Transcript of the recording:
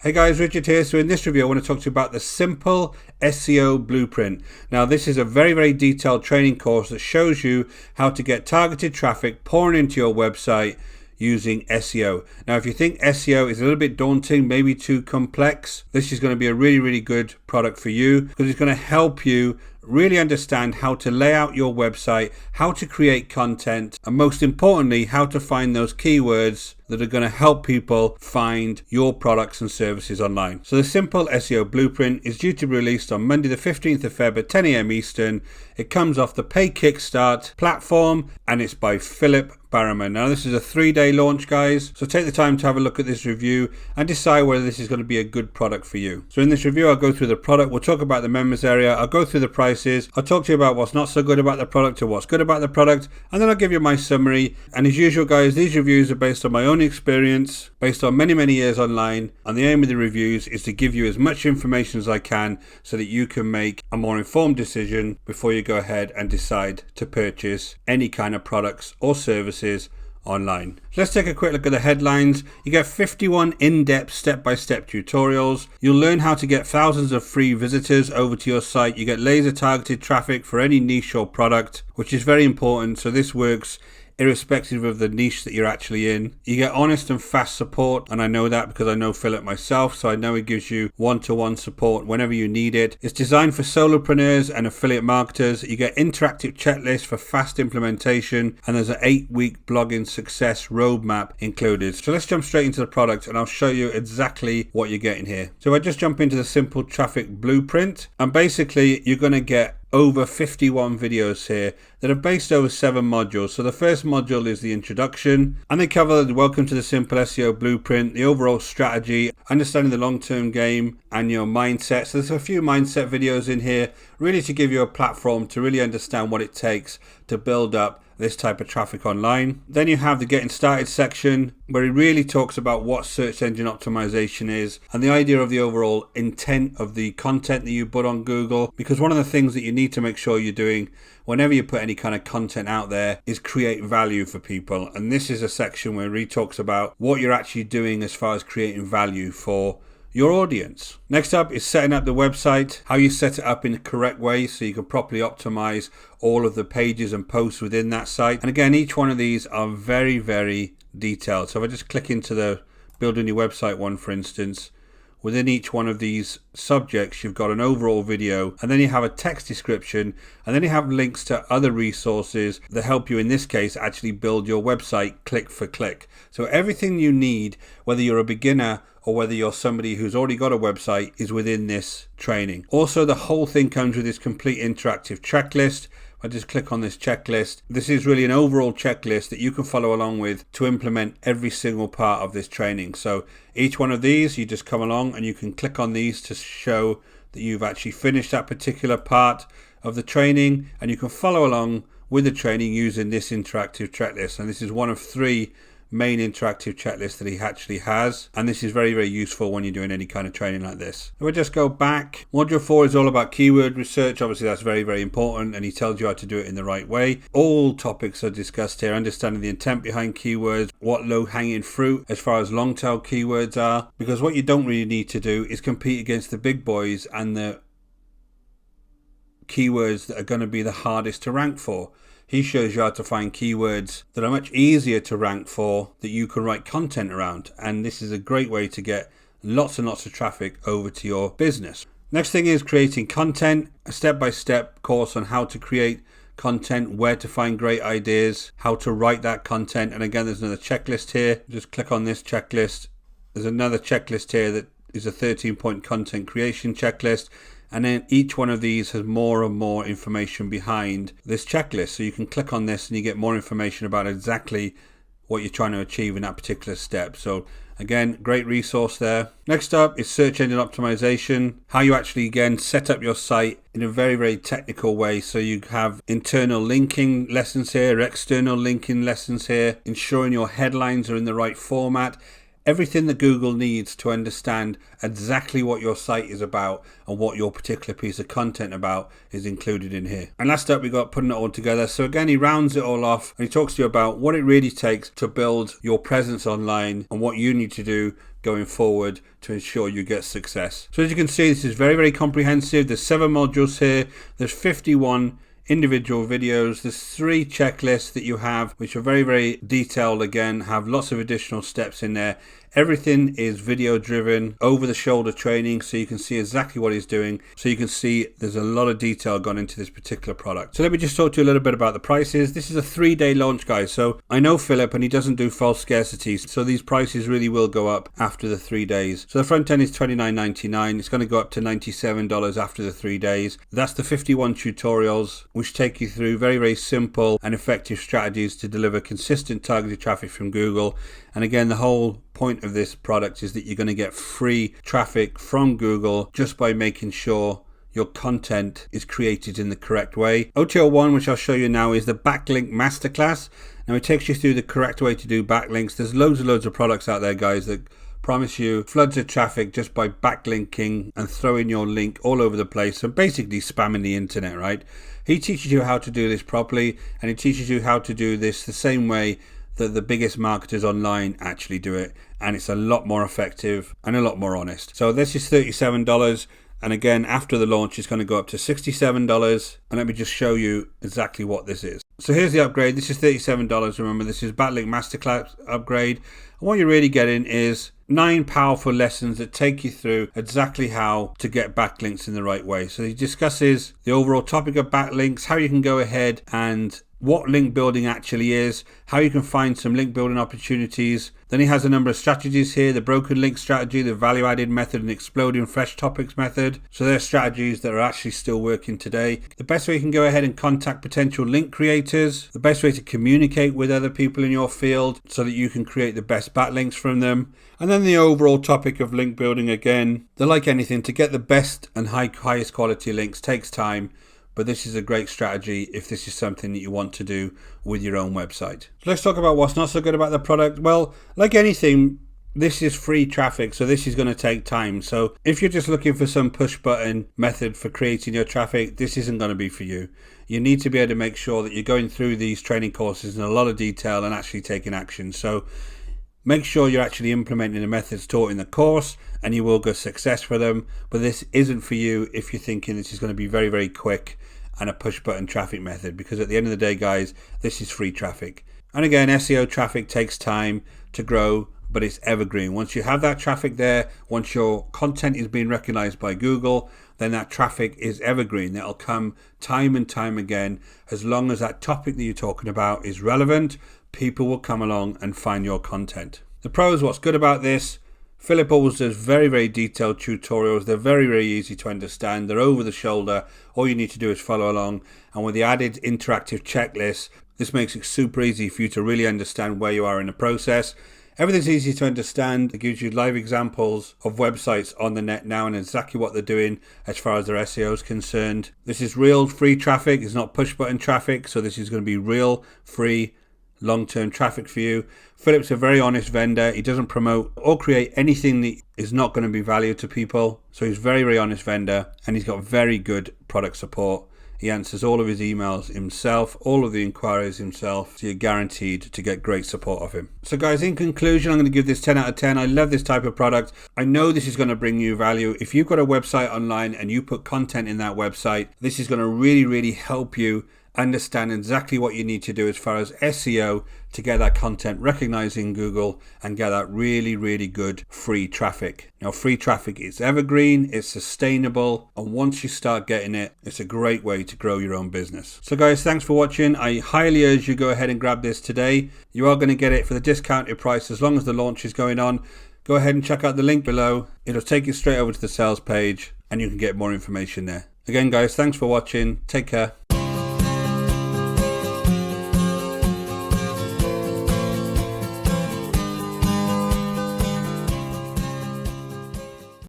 Hey guys, Richard here. So in this review I want to talk to you about the Simple SEO Blueprint. Now this is a very detailed training course that shows you how to get targeted traffic pouring into your website using SEO. Now if you think SEO is a little bit daunting, maybe too complex, this is going to be a really good product for you because it's going to help you really understand how to lay out your website, how to create content, and most importantly, how to find those keywords that are going to help people find your products and services online. So the Simple SEO Blueprint is due to be released on Monday the 15th of Feb at 10 a.m. Eastern. It comes off the Pay Kickstart platform and it's by Philip Barrowman. Now this is a 3-day launch, guys, so take the time to have a look at this review and decide whether this is going to be a good product for you. So in this review I'll go through the product, we'll talk about the members area, I'll go through the prices, I'll talk to you about what's not so good about the product or what's good about the product, and then I'll give you my summary. And as usual, guys, these reviews are based on my own experience, based on many years online, and the aim of the reviews is to give you as much information as I can so that you can make a more informed decision before you go ahead and decide to purchase any kind of products or services online. So let's take a quick look at the headlines. You get 51 in-depth step-by-step tutorials. You'll learn how to get thousands of free visitors over to your site. You get laser targeted traffic for any niche or product, which is very important. So this works irrespective of the niche that you're actually in. You get honest and fast support, and I know that because I know Philip myself, so I know he gives you one-to-one support whenever you need it. It's designed for solopreneurs and affiliate marketers. You get interactive checklists for fast implementation, and there's an 8-week blogging success roadmap included. So let's jump straight into the product and I'll show you exactly what you're getting here. So I just jump into the Simple Traffic Blueprint, and basically you're going to get over 51 videos here that are based over 7 modules. So the first module is the introduction, and they cover the welcome to the Simple SEO Blueprint, the overall strategy, understanding the long-term game, and your mindset. So there's a few mindset videos in here really to give you a platform to really understand what it takes to build up this type of traffic online. Then you have the getting started section where he really talks about what search engine optimization is and the idea of the overall intent of the content that you put on Google, because one of the things that you need to make sure you're doing whenever you put any kind of content out there is create value for people. And this is a section where he talks about what you're actually doing as far as creating value for your audience. Next up is setting up the website, how you set it up in the correct way so you can properly optimize all of the pages and posts within that site. And again, each one of these are very detailed. So if I just click into the building your website one, for instance, within each one of these subjects you've got an overall video, and then you have a text description, and then you have links to other resources that help you in this case actually build your website click for click. So everything you need, whether you're a beginner or whether you're somebody who's already got a website, is within this training. Also, the whole thing comes with this complete interactive checklist. I just click on this checklist. This is really an overall checklist that you can follow along with to implement every single part of this training. So each one of these, you just come along and you can click on these to show that you've actually finished that particular part of the training, and you can follow along with the training using this interactive checklist. And this is one of 3 main interactive checklist that he actually has, and this is very useful when you're doing any kind of training like this. If we just go back, module 4 is all about keyword research. Obviously that's very important, and he tells you how to do it in the right way. All topics are discussed here, understanding the intent behind keywords, what low-hanging fruit as far as long tail keywords are, because what you don't really need to do is compete against the big boys and the keywords that are going to be the hardest to rank for. He shows you how to find keywords that are much easier to rank for, that you can write content around. And this is a great way to get lots and lots of traffic over to your business. Next thing is creating content, a step-by-step course on how to create content, where to find great ideas, how to write that content. And again, there's another checklist here. Just click on this checklist. There's another checklist here that is a 13-point content creation checklist. And then each one of these has more and more information behind this checklist. So you can click on this and you get more information about exactly what you're trying to achieve in that particular step. So again, great resource there. Next up is search engine optimization, how you actually again set up your site in a very technical way. So you have internal linking lessons here, external linking lessons here, ensuring your headlines are in the right format. Everything that Google needs to understand exactly what your site is about and what your particular piece of content about is included in here. And last up, we got putting it all together. So again, he rounds it all off and he talks to you about what it really takes to build your presence online and what you need to do going forward to ensure you get success. So as you can see, this is very, very comprehensive. There's 7 modules here. There's 51 individual videos. There's 3 checklists that you have, which are very, very detailed, again, have lots of additional steps in there. Everything is video driven, over the shoulder training, so you can see exactly what he's doing. So you can see there's a lot of detail gone into this particular product. So let me just talk to you a little bit about the prices. This is a 3-day launch, guys. So I know Philip, and he doesn't do false scarcity, so these prices really will go up after the 3 days. So the front end is $29.99. It's going to go up to $97 after the 3 days. That's the 51 tutorials, which take you through very, very simple and effective strategies to deliver consistent targeted traffic from Google. And again, the whole point of this product is that you're going to get free traffic from Google just by making sure your content is created in the correct way. OTL 1, which I'll show you now, is the Backlink Masterclass. Now it takes you through the correct way to do backlinks. There's loads and loads of products out there, guys, that promise you floods of traffic just by backlinking and throwing your link all over the place. So basically spamming the internet, right? He teaches you how to do this properly, and he teaches you how to do this the same way that the biggest marketers online actually do it, and it's a lot more effective and a lot more honest. So this is $37, and again, after the launch, it's going to go up to $67. And let me just show you exactly what this is. So here's the upgrade. This is $37. Remember, this is Backlink Masterclass upgrade. And what you're really getting is 9 powerful lessons that take you through exactly how to get backlinks in the right way. So he discusses the overall topic of backlinks, how you can go ahead and what link building actually is, how you can find some link building opportunities. Then he has a number of strategies here: the broken link strategy, the value added method, and exploding fresh topics method. So they're strategies that are actually still working today. The best way you can go ahead and contact potential link creators, the best way to communicate with other people in your field so that you can create the best backlinks from them. And then the overall topic of link building, again, they're like anything. To get the best and highest quality links takes time. But this is a great strategy if this is something that you want to do with your own website. So let's talk about what's not so good about the product. Well, like anything, this is free traffic, so this is going to take time. So if you're just looking for some push button method for creating your traffic, this isn't going to be for you. You need to be able to make sure that you're going through these training courses in a lot of detail and actually taking action. So make sure you're actually implementing the methods taught in the course, and you will get success for them. But this isn't for you if you're thinking this is going to be very, very quick and a push button traffic method, because at the end of the day, guys, this is free traffic. And again, SEO traffic takes time to grow, but it's evergreen. Once you have that traffic there, once your content is being recognized by Google, then that traffic is evergreen. That'll come time and time again. As long as that topic that you're talking about is relevant, people will come along and find your content. The pros, what's good about this: Philip always does very, very detailed tutorials. They're very, very easy to understand. They're over the shoulder. All you need to do is follow along. And with the added interactive checklists, this makes it super easy for you to really understand where you are in the process. Everything's easy to understand. It gives you live examples of websites on the net now and exactly what they're doing as far as their SEO is concerned. This is real free traffic. It's not push button traffic. So this is going to be real free long-term traffic for you. Philip's a very honest vendor. He doesn't promote or create anything that is not going to be valued to people. So he's a very, very honest vendor, and he's got very good product support. He answers all of his emails himself, all of the inquiries himself, so you're guaranteed to get great support of him. So guys, in conclusion, I'm going to give this 10 out of 10. I love this type of product. I know this is going to bring you value. If you've got a website online and you put content in that website, this is going to really, really help you understand exactly what you need to do as far as SEO to get that content recognized in Google and get that really, really good free traffic. Now, free traffic is evergreen, it's sustainable, and once you start getting it, it's a great way to grow your own business. So guys, thanks for watching. I highly urge you go ahead and grab this today. You are going to get it for the discounted price as long as the launch is going on. Go ahead and check out the link below. It'll take you straight over to the sales page and you can get more information there. Again, guys, thanks for watching. Take care.